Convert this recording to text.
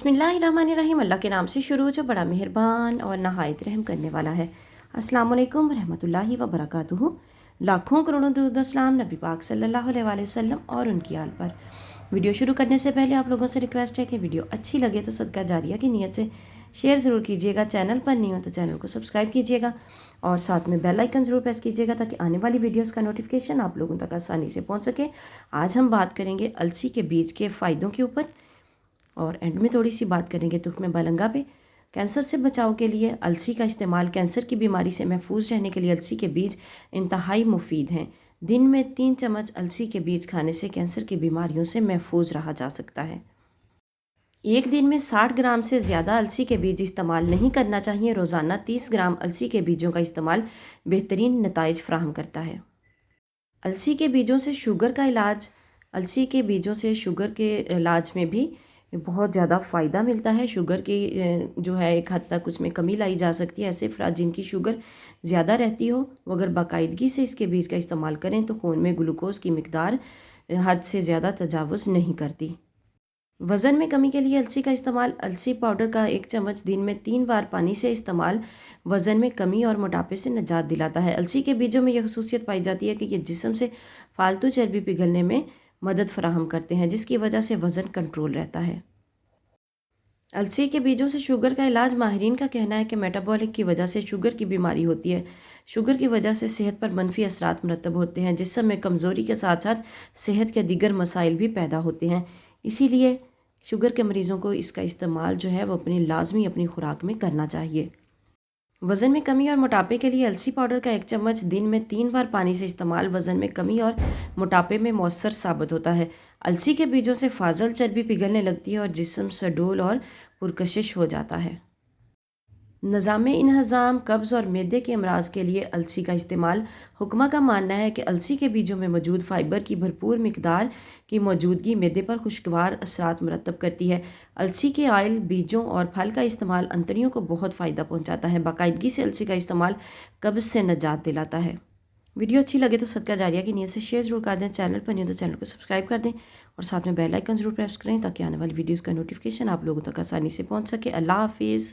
बिस्मिल्लाहिर्रहमानिर्रहीम। अल्लाह के नाम से शुरू जो बड़ा मेहरबान और नहायत रहम करने वाला है। अस्सलाम वालेकुम रहमतुल्लाहि व बरकातुहू। लाखों करोड़ों दुरूद सलाम नबी पाक सल्लल्लाहु अलैहि वसल्लम और उनकी आल पर। वीडियो शुरू करने से पहले आप लोगों से रिक्वेस्ट है कि वीडियो अच्छी लगे तो सदका जारिया की नीयत से शेयर ज़रूर कीजिएगा। चैनल पर नहीं हो तो चैनल को सब्सक्राइब कीजिएगा और साथ में बेल आइकन ज़रूर प्रेस कीजिएगा ताकि आने वाली वीडियोस का नोटिफिकेशन आप लोगों तक आसानी से पहुंच सके। आज हम बात करेंगे अलसी के बीज के फ़ायदों के ऊपर और एंड में थोड़ी सी बात करेंगे तुख्मे बलंगा पे। कैंसर से बचाव के लिए अलसी का इस्तेमाल, कैंसर की बीमारी से महफूज रहने के लिए अलसी के बीज इंतहाई मुफीद हैं। दिन में 3 चम्मच अलसी के बीज खाने से कैंसर की बीमारियों से महफूज रहा जा सकता है। एक दिन में 60 ग्राम से ज़्यादा अलसी के बीज इस्तेमाल नहीं करना चाहिए। रोज़ाना 30 ग्राम अलसी के बीजों का इस्तेमाल बेहतरीन नताइज फ़राहम करता है। अलसी के बीजों से शुगर का इलाज, अलसी के बीजों से शुगर के इलाज में भी बहुत ज़्यादा फ़ायदा मिलता है। शुगर की जो है एक हद तक उसमें कमी लाई जा सकती है। ऐसे अफराद जिनकी शुगर ज़्यादा रहती हो वो अगर बाकायदगी से इसके बीज का इस्तेमाल करें तो खून में ग्लूकोज़ की मिकदार हद से ज़्यादा तजावुज़ नहीं करती। वज़न में कमी के लिए अलसी का इस्तेमाल, अलसी पाउडर का 1 चम्मच दिन में 3 बार पानी से इस्तेमाल वज़न में कमी और मोटापे से निजात दिलाता है। अलसी के बीजों में यह खसूसियत पाई जाती है कि ये जिस्म से फालतू चर्बी पिघलने में मदद फराहम करते हैं जिसकी वजह से वज़न कंट्रोल रहता है। अलसी के बीजों से शुगर का इलाज, माहिरीन का कहना है कि मेटाबॉलिक की वजह से शुगर की बीमारी होती है। शुगर की वजह से सेहत पर मनफी असरात मुरतब होते हैं, जिस्म में कमज़ोरी के साथ साथ सेहत के दीगर मसाइल भी पैदा होते हैं। इसीलिए शुगर के मरीज़ों को इसका इस्तेमाल जो है वो लाजमी अपनी खुराक में करना चाहिए। वज़न में कमी और मोटापे के लिए अलसी पाउडर का 1 चम्मच दिन में 3 बार पानी से इस्तेमाल वज़न में कमी और मोटापे में मौसर साबित होता है। अलसी के बीजों से फाजल चर्बी पिघलने लगती है और जिस्म सडोल और पुरकशिश हो जाता है। निज़ाम इंहज़ाम, कब्ज़ और मैदे के अमराज के लिए अलसी का इस्तेमाल। हुक्मा का मानना है कि अलसी के बीजों में मौजूद फ़ाइबर की भरपूर मिकदार की मौजूदगी मैदे पर खुशगवार असरात मुरतब करती है। अलसी के आयल, बीजों और फल का इस्तेमाल अंतड़ियों को बहुत फ़ायदा पहुँचाता है। बाकायदगी से अलसी का इस्तेमाल कब्ज़ से निजात दिलाता है। वीडियो अच्छी लगे तो सदका जारिया की नीयत से शेयर ज़रूर कर दें। चैनल पर नहीं तो चैनल को सब्सक्राइब कर दें और साथ में बेल आइकन ज़रूर प्रेस करें ताकि आने वाली वीडियोज़ का नोटिफिकेशन आप लोगों तक आसानी से पहुँच सके। अल्लाह हाफिज़।